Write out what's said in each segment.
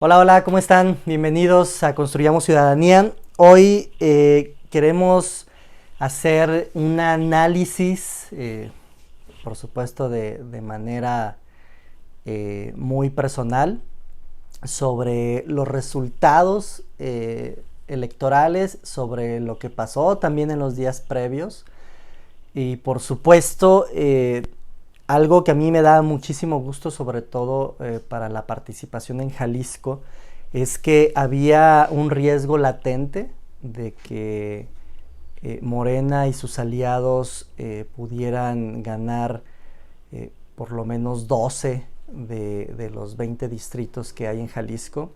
Hola, hola, ¿cómo están? Bienvenidos a Construyamos Ciudadanía. Hoy queremos hacer un análisis, por supuesto de manera muy personal, sobre los resultados electorales, sobre lo que pasó también en los días previos y por supuesto algo que a mí me da muchísimo gusto, sobre todo para la participación en Jalisco, es que había un riesgo latente de que Morena y sus aliados pudieran ganar por lo menos 12 de los 20 distritos que hay en Jalisco.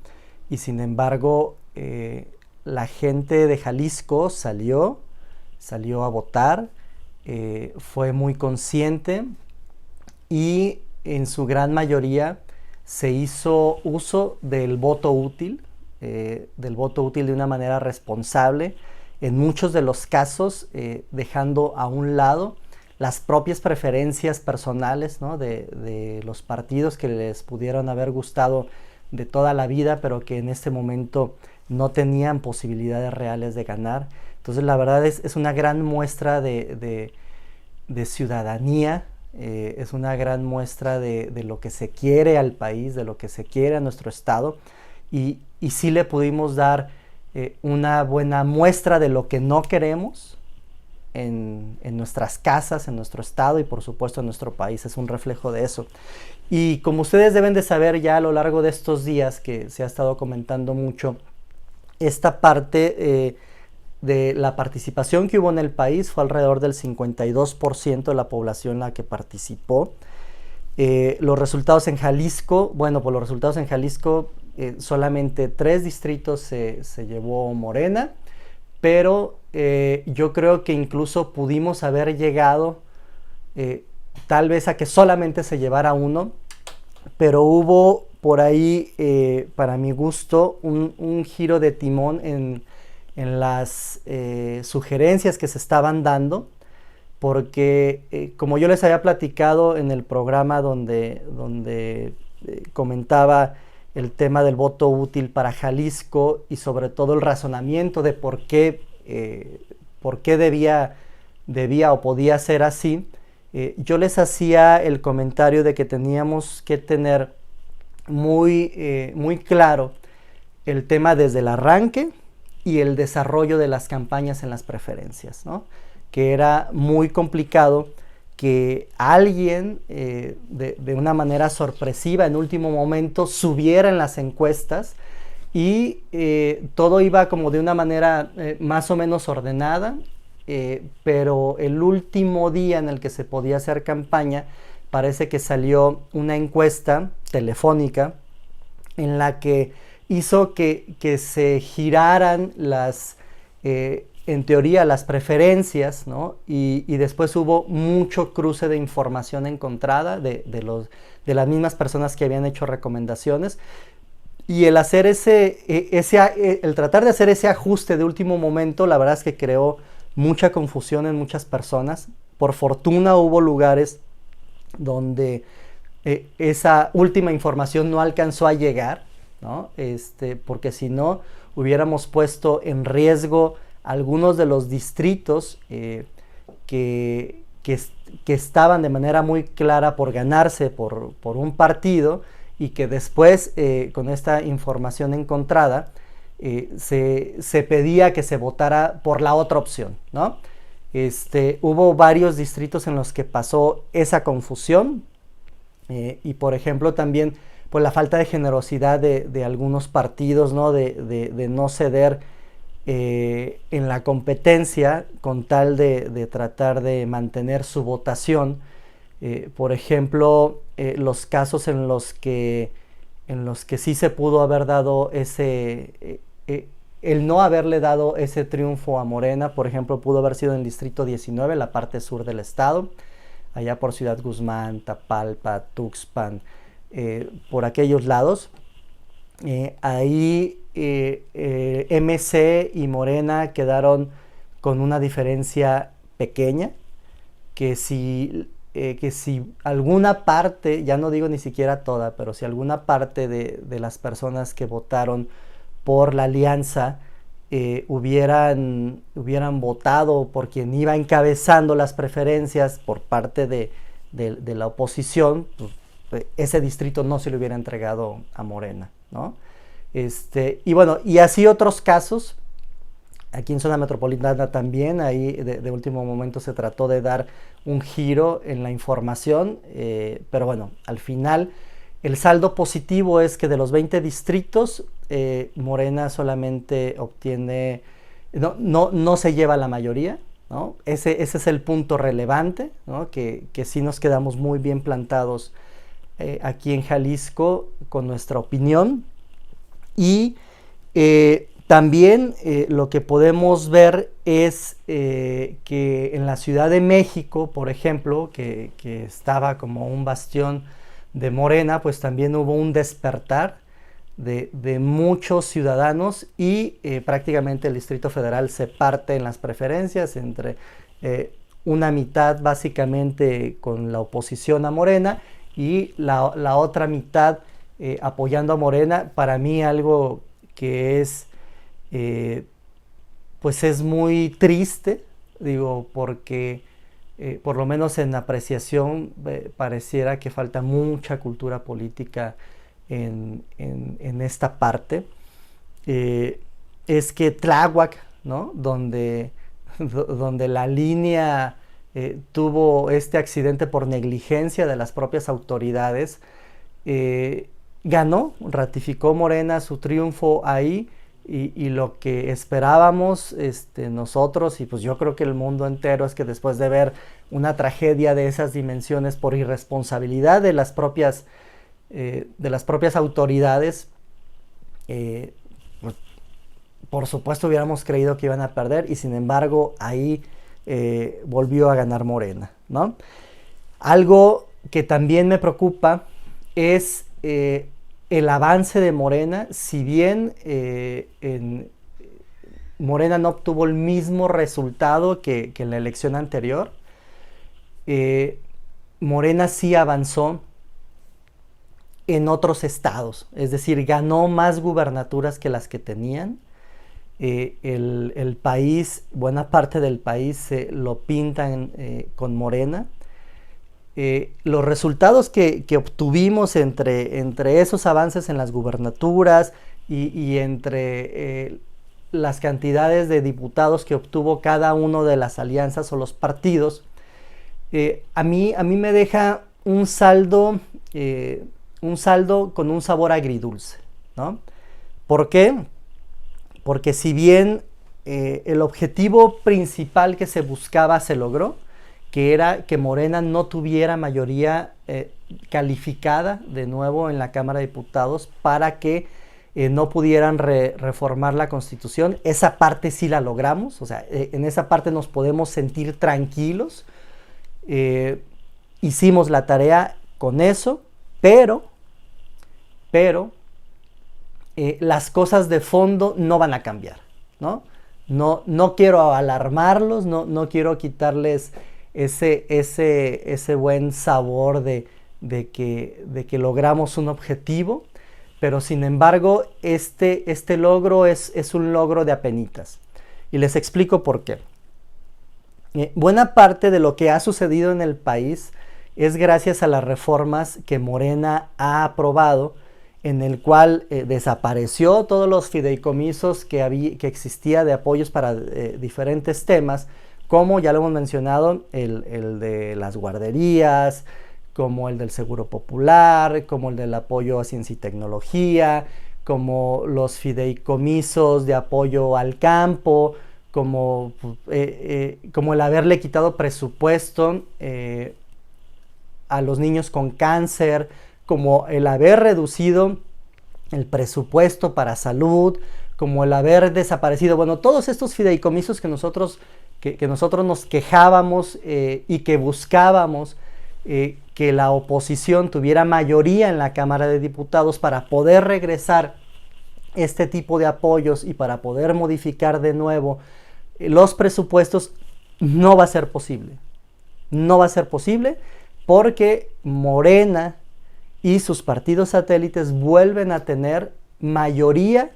Y sin embargo, la gente de Jalisco salió a votar, fue muy consciente y en su gran mayoría se hizo uso del voto útil de una manera responsable, en muchos de los casos dejando a un lado las propias preferencias personales, ¿no? de los partidos que les pudieron haber gustado de toda la vida, pero que en este momento no tenían posibilidades reales de ganar. Entonces la verdad es una gran muestra de ciudadanía, es una gran muestra de lo que se quiere al país, de lo que se quiere a nuestro estado, y sí le pudimos dar una buena muestra de lo que no queremos en nuestras casas, en nuestro estado y por supuesto en nuestro país. Es un reflejo de eso. Y como ustedes deben de saber ya a lo largo de estos días que se ha estado comentando mucho, esta parte de la participación que hubo en el país fue alrededor del 52% de la población la que participó. Los resultados en Jalisco, bueno, pues los resultados en Jalisco, solamente 3 distritos se llevó Morena, pero yo creo que incluso pudimos haber llegado tal vez a que solamente se llevara uno, pero hubo por ahí, para mi gusto, un giro de timón en las sugerencias que se estaban dando, porque como yo les había platicado en el programa donde comentaba el tema del voto útil para Jalisco y sobre todo el razonamiento de por qué debía o podía ser así, yo les hacía el comentario de que teníamos que tener muy claro el tema desde el arranque y el desarrollo de las campañas en las preferencias, ¿no? Que era muy complicado que alguien de una manera sorpresiva en último momento subiera en las encuestas y todo iba como de una manera más o menos ordenada, pero el último día en el que se podía hacer campaña parece que salió una encuesta telefónica en la que hizo que se giraran en teoría las preferencias, ¿no? Y después hubo mucho cruce de información encontrada de las mismas personas que habían hecho recomendaciones. Y el hacer el tratar de hacer ese ajuste de último momento, la verdad es que creó mucha confusión en muchas personas. Por fortuna hubo lugares donde esa última información no alcanzó a llegar, ¿no? Porque si no, hubiéramos puesto en riesgo algunos de los distritos que estaban de manera muy clara por ganarse por un partido y que después, con esta información encontrada, se pedía que se votara por la otra opción, ¿no? Hubo varios distritos en los que pasó esa confusión y por ejemplo también pues la falta de generosidad de algunos partidos, ¿no? de no ceder en la competencia con tal de tratar de mantener su votación. Por ejemplo, los casos en los que sí se pudo haber dado el no haberle dado ese triunfo a Morena, por ejemplo, pudo haber sido en el distrito 19, la parte sur del estado, allá por Ciudad Guzmán, Tapalpa, Tuxpan, por aquellos lados. Ahí MC y Morena quedaron con una diferencia pequeña, que si que si alguna parte, ya no digo ni siquiera toda, pero si alguna parte de las personas que votaron por la alianza hubieran votado por quien iba encabezando las preferencias por parte de la oposición, pues, ese distrito no se le hubiera entregado a Morena, ¿no? Y bueno, y así otros casos. Aquí en zona metropolitana también, ahí de último momento se trató de dar un giro en la información, pero bueno, al final el saldo positivo es que de los 20 distritos, Morena solamente obtiene, no se lleva la mayoría, ¿no? Ese es el punto relevante, ¿no? Que sí nos quedamos muy bien plantados aquí en Jalisco con nuestra opinión. Y también lo que podemos ver es que en la Ciudad de México, por ejemplo, que estaba como un bastión de Morena, pues también hubo un despertar de muchos ciudadanos y prácticamente el Distrito Federal se parte en las preferencias entre una mitad básicamente con la oposición a Morena y la otra mitad apoyando a Morena. Para mí algo que es pues es muy triste, digo, porque por lo menos en apreciación pareciera que falta mucha cultura política en esta parte. Es que Tláhuac, ¿no? donde la línea tuvo este accidente por negligencia de las propias autoridades, ganó, ratificó Morena su triunfo ahí. Y lo que esperábamos nosotros, y pues yo creo que el mundo entero, es que después de ver una tragedia de esas dimensiones por irresponsabilidad de las propias autoridades, pues, por supuesto hubiéramos creído que iban a perder, y sin embargo ahí volvió a ganar Morena, ¿no? Algo que también me preocupa es el avance de Morena. Si bien Morena no obtuvo el mismo resultado que en la elección anterior, Morena sí avanzó en otros estados, es decir, ganó más gubernaturas que las que tenían. El país, buena parte del país lo pintan con Morena. Los resultados que obtuvimos entre esos avances en las gubernaturas y entre las cantidades de diputados que obtuvo cada uno de las alianzas o los partidos, a mí me deja un saldo con un sabor agridulce, ¿no? ¿Por qué? Porque si bien el objetivo principal que se buscaba se logró, que era que Morena no tuviera mayoría calificada de nuevo en la Cámara de Diputados para que no pudieran reformar la Constitución. Esa parte sí la logramos, o sea, en esa parte nos podemos sentir tranquilos. Hicimos la tarea con eso, pero las cosas de fondo no van a cambiar, ¿no? No quiero alarmarlos, no quiero quitarles ese buen sabor de que logramos un objetivo, pero sin embargo este logro es un logro de apenitas. Y les explico por qué. Buena parte de lo que ha sucedido en el país es gracias a las reformas que Morena ha aprobado, en el cual desapareció todos los fideicomisos que existía de apoyos para diferentes temas, como ya lo hemos mencionado, el de las guarderías, como el del seguro popular, como el del apoyo a ciencia y tecnología, como los fideicomisos de apoyo al campo, como el haberle quitado presupuesto a los niños con cáncer, como el haber reducido el presupuesto para salud, como el haber desaparecido, bueno, todos estos fideicomisos que nosotros nos quejábamos y que buscábamos que la oposición tuviera mayoría en la Cámara de Diputados para poder regresar este tipo de apoyos y para poder modificar de nuevo los presupuestos, no va a ser posible. No va a ser posible porque Morena y sus partidos satélites vuelven a tener mayoría,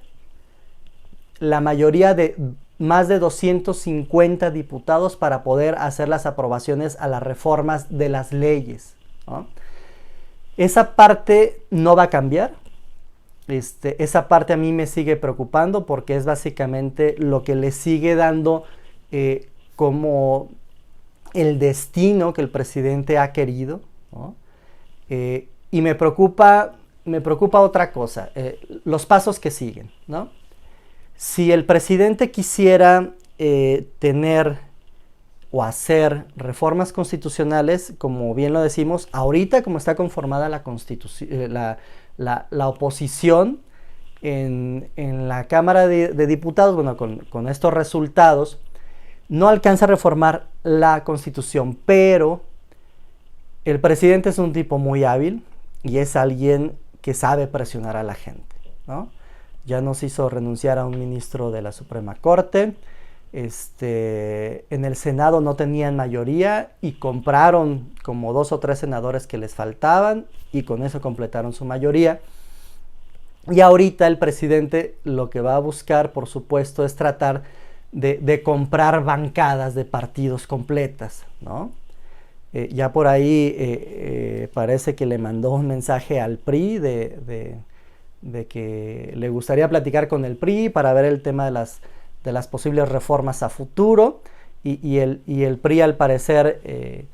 la mayoría de más de 250 diputados para poder hacer las aprobaciones a las reformas de las leyes, ¿no? Esa parte no va a cambiar. Esa parte a mí me sigue preocupando porque es básicamente lo que le sigue dando como el destino que el presidente ha querido, ¿no? Y me preocupa otra cosa, los pasos que siguen, ¿no? Si el presidente quisiera tener o hacer reformas constitucionales, como bien lo decimos, ahorita como está conformada la oposición en la Cámara de Diputados, bueno, con estos resultados, no alcanza a reformar la Constitución, pero el presidente es un tipo muy hábil y es alguien que sabe presionar a la gente, ¿no? Ya nos hizo renunciar a un ministro de la Suprema Corte. En el Senado no tenían mayoría y compraron como 2 o 3 senadores que les faltaban y con eso completaron su mayoría. Y ahorita el presidente lo que va a buscar, por supuesto, es tratar de comprar bancadas de partidos completas, ¿no? Ya por ahí parece que le mandó un mensaje al PRI de que le gustaría platicar con el PRI para ver el tema de las posibles reformas a futuro y el PRI al parecer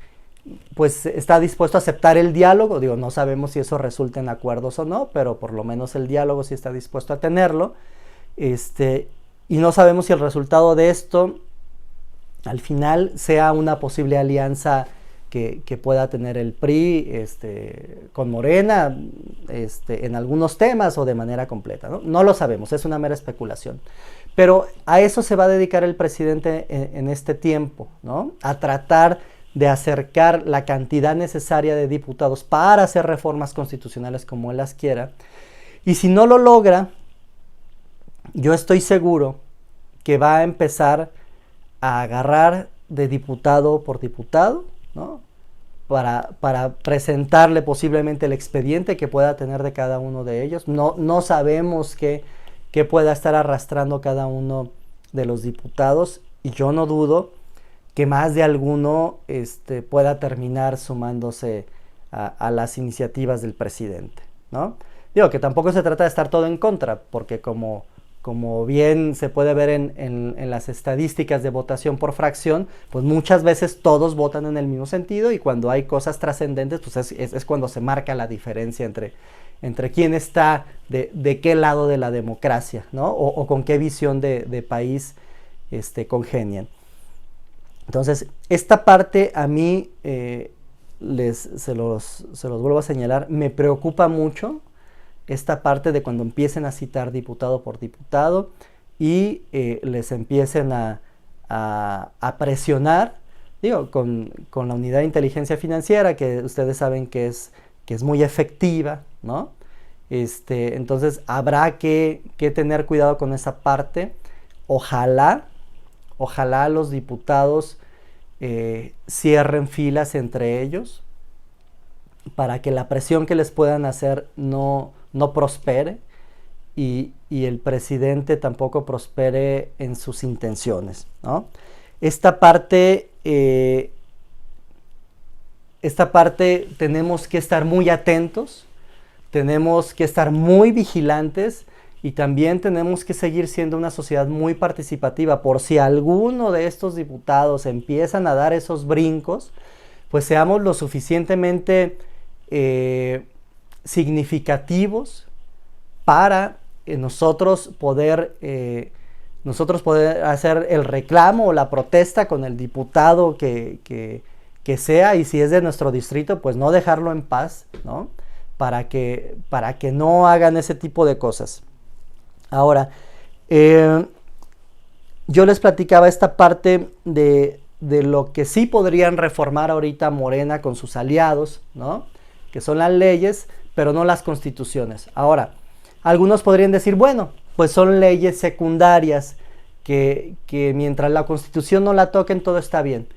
pues está dispuesto a aceptar el diálogo. Digo, no sabemos si eso resulta en acuerdos o no, pero por lo menos el diálogo sí está dispuesto a tenerlo, y no sabemos si el resultado de esto al final sea una posible alianza que pueda tener el PRI con Morena en algunos temas o de manera completa, ¿no? No lo sabemos, es una mera especulación. Pero a eso se va a dedicar el presidente en este tiempo, ¿no? A tratar de acercar la cantidad necesaria de diputados para hacer reformas constitucionales como él las quiera. Y si no lo logra, yo estoy seguro que va a empezar a agarrar de diputado por diputado, ¿no? Para presentarle posiblemente el expediente que pueda tener de cada uno de ellos. No sabemos qué pueda estar arrastrando cada uno de los diputados, y yo no dudo que más de alguno pueda terminar sumándose a las iniciativas del presidente, ¿no? Digo que tampoco se trata de estar todo en contra, porque como bien se puede ver en las estadísticas de votación por fracción, pues muchas veces todos votan en el mismo sentido, y cuando hay cosas trascendentes, pues es cuando se marca la diferencia entre quién está de qué lado de la democracia, ¿no? O con qué visión de país congenian. Entonces, esta parte a mí, se los vuelvo a señalar, me preocupa mucho esta parte de cuando empiecen a citar diputado por diputado y les empiecen a presionar, digo, con la unidad de inteligencia financiera, que ustedes saben que es muy efectiva, ¿no? Entonces habrá que tener cuidado con esa parte. Ojalá los diputados cierren filas entre ellos para que la presión que les puedan hacer no prospere y el presidente tampoco prospere en sus intenciones, ¿no? Esta parte tenemos que estar muy atentos, tenemos que estar muy vigilantes, y también tenemos que seguir siendo una sociedad muy participativa. Por si alguno de estos diputados empiezan a dar esos brincos, pues seamos lo suficientemente significativos para nosotros poder hacer el reclamo o la protesta con el diputado que sea, y si es de nuestro distrito, pues no dejarlo en paz, ¿no? Para que no hagan ese tipo de cosas. Ahora, yo les platicaba esta parte de lo que sí podrían reformar ahorita Morena con sus aliados, ¿no? Que son las leyes, pero no las constituciones. Ahora, algunos podrían decir, bueno, pues son leyes secundarias que mientras la Constitución no la toquen, todo está bien.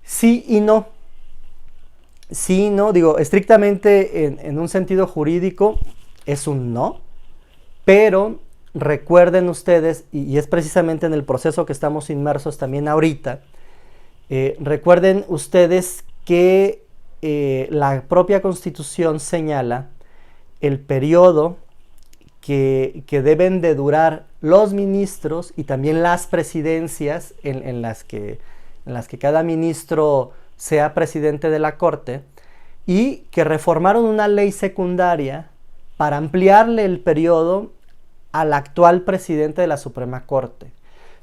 Sí y no. Sí, no, digo, estrictamente en un sentido jurídico es un no, pero recuerden ustedes, y es precisamente en el proceso que estamos inmersos también ahorita, recuerden ustedes que la propia Constitución señala el periodo que deben de durar los ministros y también las presidencias en las que cada ministro sea presidente de la Corte, y que reformaron una ley secundaria para ampliarle el periodo al actual presidente de la Suprema Corte.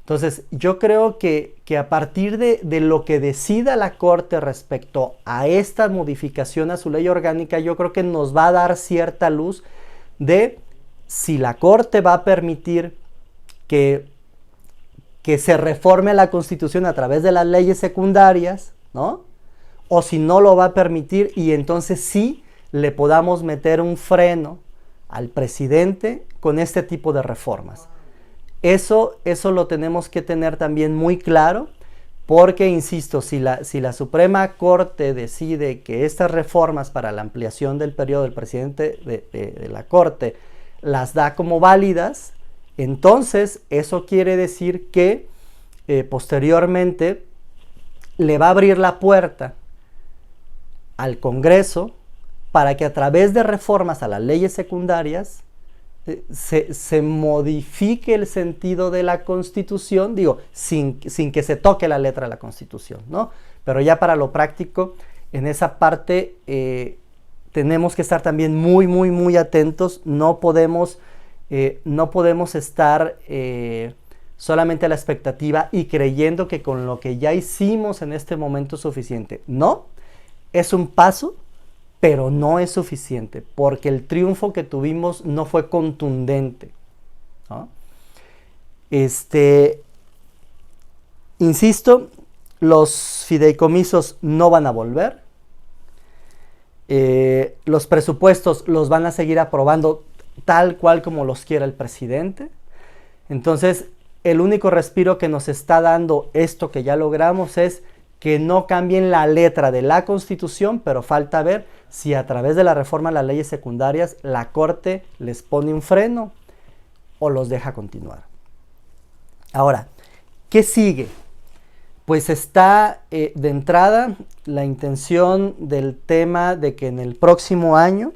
Entonces, yo creo que a partir de lo que decida la Corte respecto a esta modificación a su ley orgánica, yo creo que nos va a dar cierta luz de si la Corte va a permitir que se reforme la Constitución a través de las leyes secundarias, ¿no? O si no lo va a permitir, y entonces sí le podamos meter un freno al presidente con este tipo de reformas. Eso lo tenemos que tener también muy claro, porque, insisto, si la Suprema Corte decide que estas reformas para la ampliación del periodo del presidente de la Corte las da como válidas, entonces eso quiere decir que posteriormente le va a abrir la puerta al Congreso para que a través de reformas a las leyes secundarias se modifique el sentido de la Constitución, digo, sin que se toque la letra de la Constitución, ¿no? Pero ya para lo práctico, en esa parte tenemos que estar también muy, muy, muy atentos. No podemos estar solamente a la expectativa y creyendo que con lo que ya hicimos en este momento es suficiente. No, es un paso, pero no es suficiente, porque el triunfo que tuvimos no fue contundente, ¿no? Insisto, los fideicomisos no van a volver. Los presupuestos los van a seguir aprobando tal cual como los quiera el presidente. Entonces, el único respiro que nos está dando esto que ya logramos es que no cambien la letra de la Constitución, pero falta ver si a través de la reforma a las leyes secundarias la Corte les pone un freno o los deja continuar. Ahora, ¿qué sigue? Pues está de entrada la intención del tema de que en el próximo año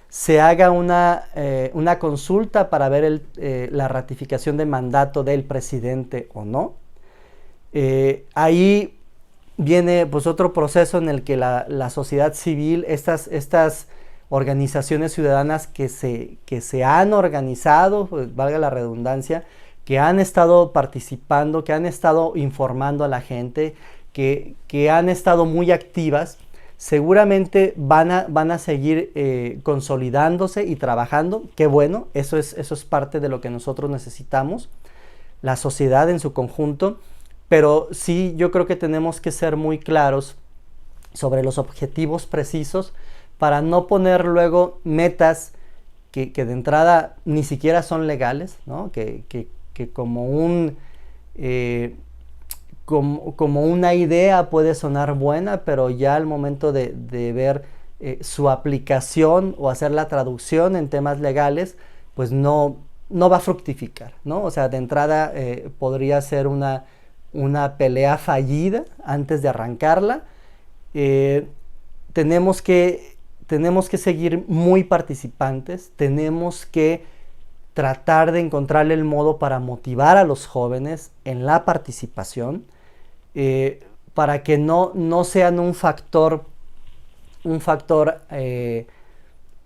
se haga una consulta para ver la ratificación de mandato del presidente o no. Ahí viene pues otro proceso en el que la sociedad civil, estas organizaciones ciudadanas que se han organizado, pues, valga la redundancia, que han estado participando, que han estado informando a la gente, que han estado muy activas, seguramente van a seguir consolidándose y trabajando. Qué bueno, eso es parte de lo que nosotros necesitamos, la sociedad en su conjunto. Pero sí, yo creo que tenemos que ser muy claros sobre los objetivos precisos para no poner luego metas que de entrada ni siquiera son legales, ¿no? Que como una idea puede sonar buena, pero ya al momento de ver su aplicación o hacer la traducción en temas legales, pues no va a fructificar, ¿no? O sea, de entrada podría ser una pelea fallida antes de arrancarla. Tenemos que seguir muy participantes, tenemos que tratar de encontrarle el modo para motivar a los jóvenes en la participación, para que no sean un factor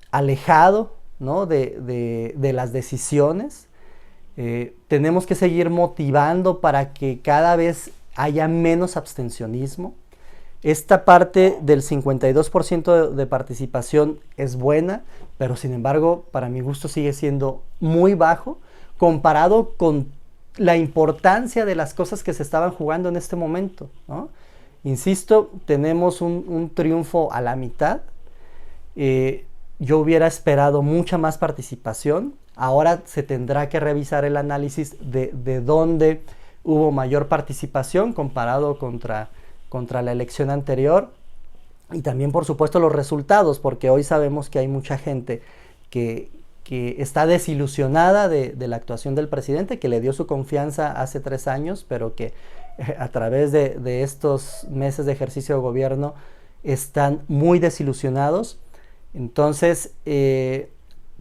alejado, ¿no? de las decisiones. Tenemos que seguir motivando para que cada vez haya menos abstencionismo. Esta parte del 52% de participación es buena, pero sin embargo, para mi gusto sigue siendo muy bajo comparado con la importancia de las cosas que se estaban jugando en este momento, ¿no? Insisto, tenemos un triunfo a la mitad. Yo hubiera esperado mucha más participación. Ahora se tendrá que revisar el análisis de dónde hubo mayor participación comparado contra la elección anterior. y también por supuesto los resultados, porque hoy sabemos que hay mucha gente que, que está desilusionada de la actuación del presidente, que le dio su confianza hace 3 años, pero que a través de estos meses de ejercicio de gobierno están muy desilusionados. Entonces,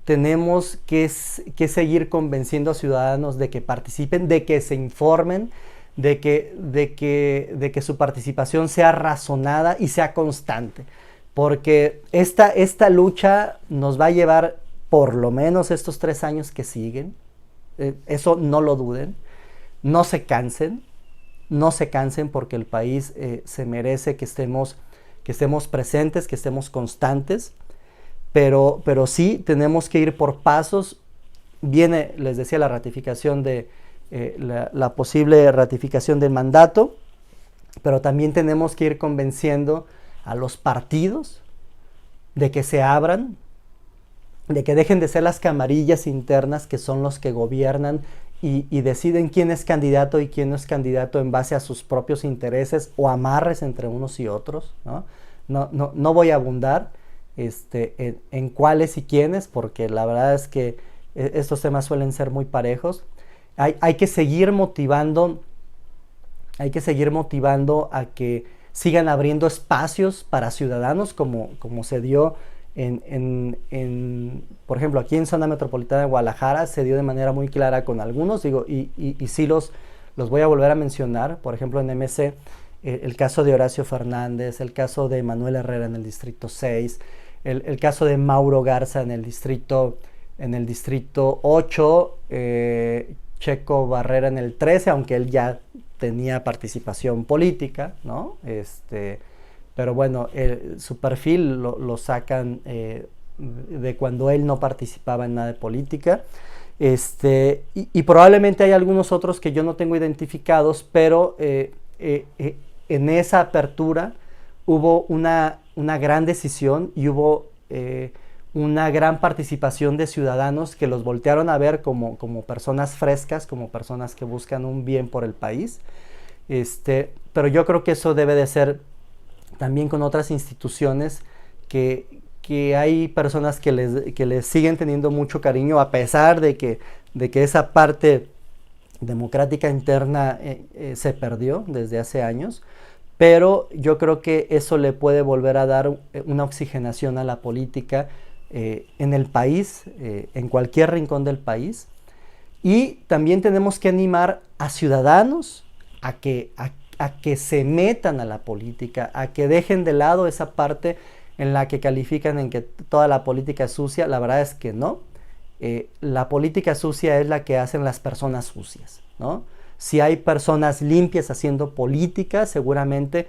tenemos que seguir convenciendo a ciudadanos de que participen, de que se informen, de que su participación sea razonada y sea constante. Porque esta lucha nos va a llevar por lo menos estos 3 años que siguen. Eso no lo duden. No se cansen. No se cansen porque el país se merece que estemos presentes, que estemos constantes. Pero sí tenemos que ir por pasos. Viene, les decía, la ratificación de la posible ratificación del mandato, pero también tenemos que ir convenciendo a los partidos de que se abran, de que dejen de ser las camarillas internas que son los que gobiernan y deciden quién es candidato y quién no es candidato en base a sus propios intereses o amarres entre unos y otros, ¿no? No voy a abundar en cuáles y quiénes, porque la verdad es que estos temas suelen ser muy parejos. Hay que seguir motivando a que sigan abriendo espacios para ciudadanos, como se dio por ejemplo, aquí en Zona Metropolitana de Guadalajara, se dio de manera muy clara con algunos, digo, y sí los voy a volver a mencionar. Por ejemplo, en MC, el caso de Horacio Fernández, el caso de Manuel Herrera en el Distrito 6, el caso de Mauro Garza en el Distrito 8, Checo Barrera en el 13, aunque él ya tenía participación política, ¿no? Pero bueno, su perfil lo sacan de cuando él no participaba en nada de política. Y probablemente hay algunos otros que yo no tengo identificados, pero en esa apertura hubo una gran decisión y hubo una gran participación de ciudadanos que los voltearon a ver como personas frescas, como personas que buscan un bien por el país. Pero yo creo que eso debe de ser también con otras instituciones, que hay personas que les siguen teniendo mucho cariño a pesar de que esa parte democrática interna se perdió desde hace años. Pero yo creo que eso le puede volver a dar una oxigenación a la política en el país, en cualquier rincón del país. Y también tenemos que animar a ciudadanos a que se metan a la política, a que dejen de lado esa parte en la que califican en que toda la política es sucia. La verdad es que no. La política sucia es la que hacen las personas sucias, ¿no? Si hay personas limpias haciendo política, seguramente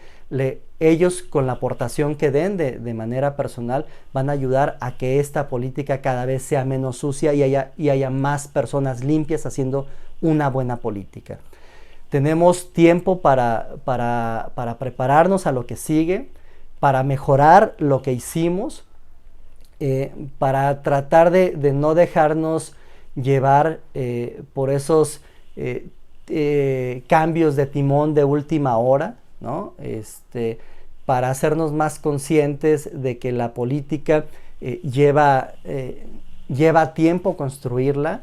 ellos, con la aportación que den de manera personal, van a ayudar a que esta política cada vez sea menos sucia y haya más personas limpias haciendo una buena política. Tenemos tiempo para prepararnos a lo que sigue, para mejorar lo que hicimos, para tratar de no dejarnos llevar por esos cambios de timón de última hora, ¿no? Para hacernos más conscientes de que la política lleva tiempo construirla,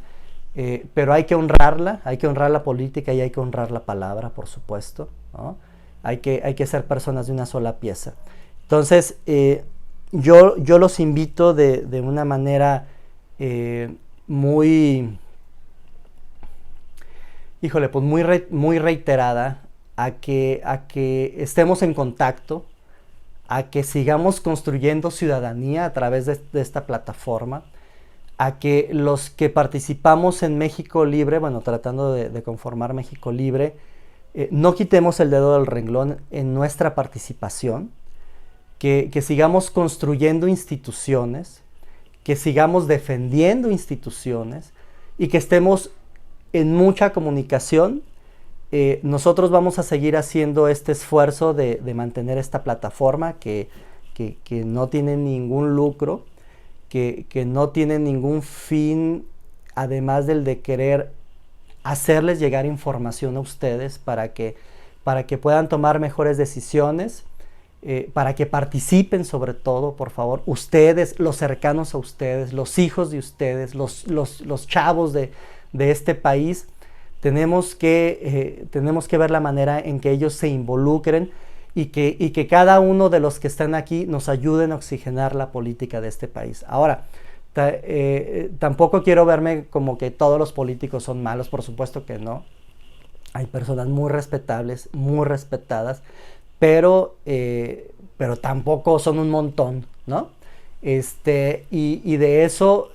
pero hay que honrar la política y hay que honrar la palabra, por supuesto, ¿no? Hay que ser personas de una sola pieza. Entonces, yo los invito de una manera muy reiterada a que estemos en contacto, a que sigamos construyendo ciudadanía a través de esta plataforma, a que los que participamos en México Libre, bueno, tratando de conformar México Libre, no quitemos el dedo del renglón en nuestra participación, que sigamos construyendo instituciones, que sigamos defendiendo instituciones y que estemos en mucha comunicación. Nosotros vamos a seguir haciendo este esfuerzo de mantener esta plataforma que no tiene ningún lucro, que no tiene ningún fin, además del de querer hacerles llegar información a ustedes para que puedan tomar mejores decisiones. para que participen sobre todo, por favor, ustedes, los cercanos a ustedes, los hijos de ustedes, los chavos de este país. Tenemos que ver la manera en que ellos se involucren y que cada uno de los que están aquí nos ayuden a oxigenar la política de este país. Ahora, tampoco quiero verme como que todos los políticos son malos, por supuesto que no. Hay personas muy respetables, muy respetadas, pero tampoco son un montón, ¿no? Y de eso,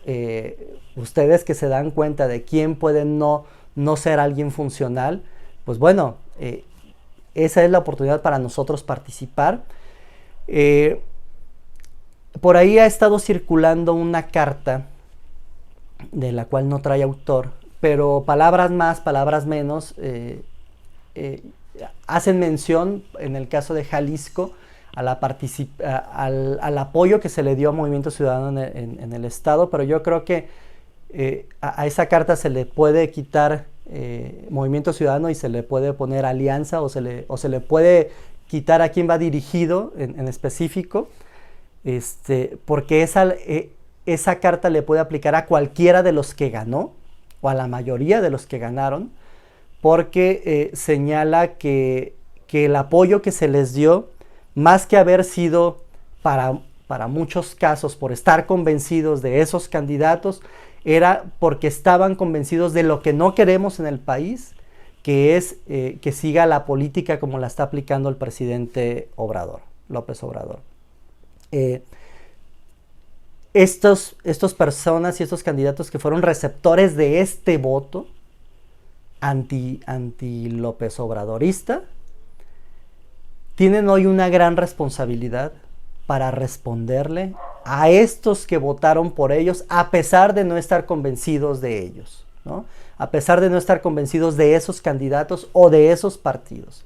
ustedes que se dan cuenta de quién puede no ser alguien funcional, pues bueno, esa es la oportunidad para nosotros participar. Por ahí ha estado circulando una carta de la cual no trae autor, pero palabras más, palabras menos, hacen mención, en el caso de Jalisco, al apoyo que se le dio a Movimiento Ciudadano en el estado, pero yo creo que a esa carta se le puede quitar Movimiento Ciudadano y se le puede poner alianza, o se le puede quitar a quién va dirigido en específico, porque esa carta le puede aplicar a cualquiera de los que ganó, o a la mayoría de los que ganaron, porque señala que el apoyo que se les dio, más que haber sido para muchos casos por estar convencidos de esos candidatos, era porque estaban convencidos de lo que no queremos en el país, que es que siga la política como la está aplicando el presidente López Obrador. Estos personas y estos candidatos que fueron receptores de este voto anti López Obradorista, tienen hoy una gran responsabilidad para responderle a estos que votaron por ellos, a pesar de no estar convencidos de ellos, ¿no? A pesar de no estar convencidos de esos candidatos o de esos partidos.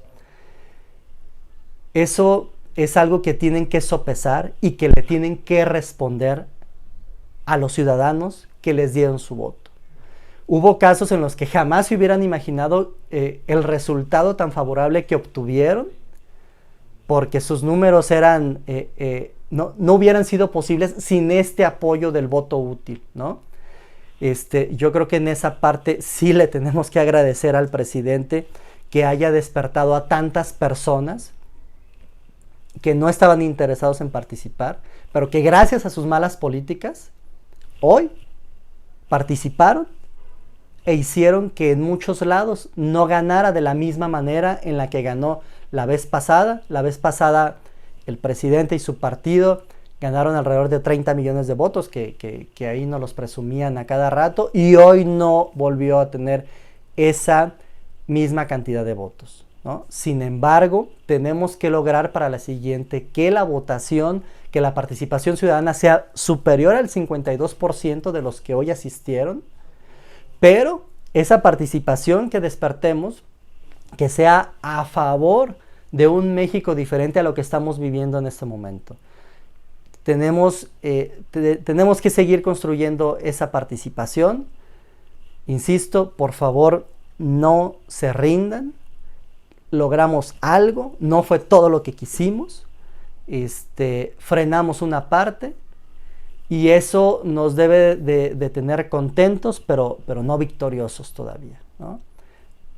Eso es algo que tienen que sopesar y que le tienen que responder a los ciudadanos que les dieron su voto. Hubo casos en los que jamás se hubieran imaginado el resultado tan favorable que obtuvieron, porque sus números eran, no hubieran sido posibles sin este apoyo del voto útil, ¿no? Yo creo que en esa parte sí le tenemos que agradecer al presidente que haya despertado a tantas personas que no estaban interesados en participar, pero que gracias a sus malas políticas, hoy participaron e hicieron que en muchos lados no ganara de la misma manera en la que ganó la vez pasada. La vez pasada el presidente y su partido ganaron alrededor de 30 millones de votos, que ahí nos los presumían a cada rato, y hoy no volvió a tener esa misma cantidad de votos, ¿no? Sin embargo, tenemos que lograr para la siguiente que la votación, que la participación ciudadana sea superior al 52% de los que hoy asistieron, pero esa participación que despertemos, que sea a favor de un México diferente a lo que estamos viviendo en este momento. Tenemos que seguir construyendo esa participación. Insisto, por favor, no se rindan. Logramos algo, no fue todo lo que quisimos. Frenamos una parte y eso nos debe de tener contentos, pero no victoriosos todavía, ¿no?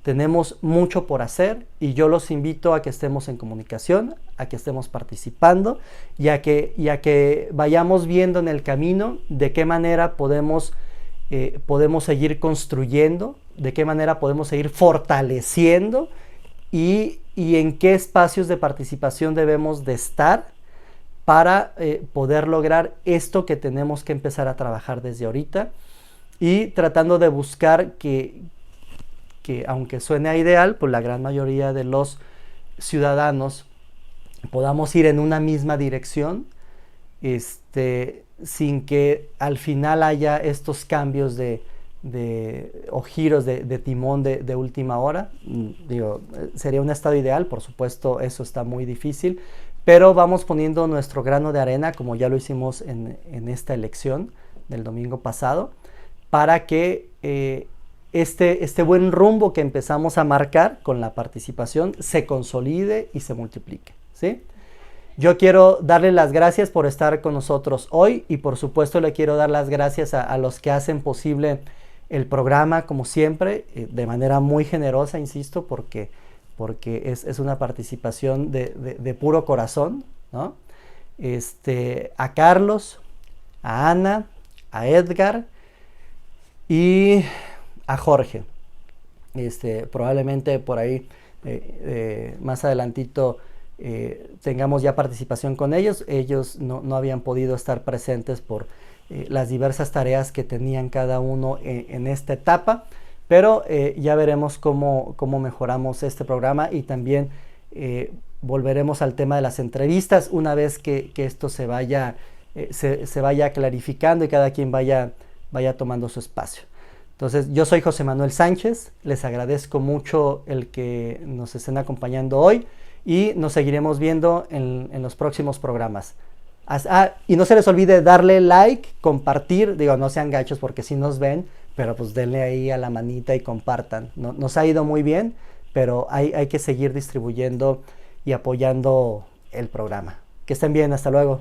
Tenemos mucho por hacer y yo los invito a que estemos en comunicación, a que estemos participando y a que vayamos viendo en el camino de qué manera podemos seguir construyendo, de qué manera podemos seguir fortaleciendo y en qué espacios de participación debemos de estar para poder lograr esto que tenemos que empezar a trabajar desde ahorita, y tratando de buscar que aunque suene a ideal, pues la gran mayoría de los ciudadanos podamos ir en una misma dirección, sin que al final haya estos cambios o giros de timón de última hora. Digo, sería un estado ideal, por supuesto, eso está muy difícil, pero vamos poniendo nuestro grano de arena, como ya lo hicimos en esta elección del domingo pasado, para que este buen rumbo que empezamos a marcar con la participación se consolide y se multiplique, ¿sí? Yo quiero darle las gracias por estar con nosotros hoy y por supuesto le quiero dar las gracias a los que hacen posible el programa, como siempre, de manera muy generosa, insisto, porque es una participación de puro corazón, ¿no? A Carlos, a Ana, a Edgar y a Jorge. Probablemente por ahí más adelantito tengamos ya participación con ellos. Ellos no habían podido estar presentes por las diversas tareas que tenían cada uno en esta etapa, pero ya veremos cómo mejoramos este programa y también volveremos al tema de las entrevistas una vez que esto se vaya clarificando y cada quien vaya tomando su espacio. Entonces, yo soy José Manuel Sánchez, les agradezco mucho el que nos estén acompañando hoy y nos seguiremos viendo en los próximos programas. Y no se les olvide darle like, compartir, digo, no sean gachos porque sí nos ven, pero pues denle ahí a la manita y compartan. Nos ha ido muy bien, pero hay que seguir distribuyendo y apoyando el programa. Que estén bien, hasta luego.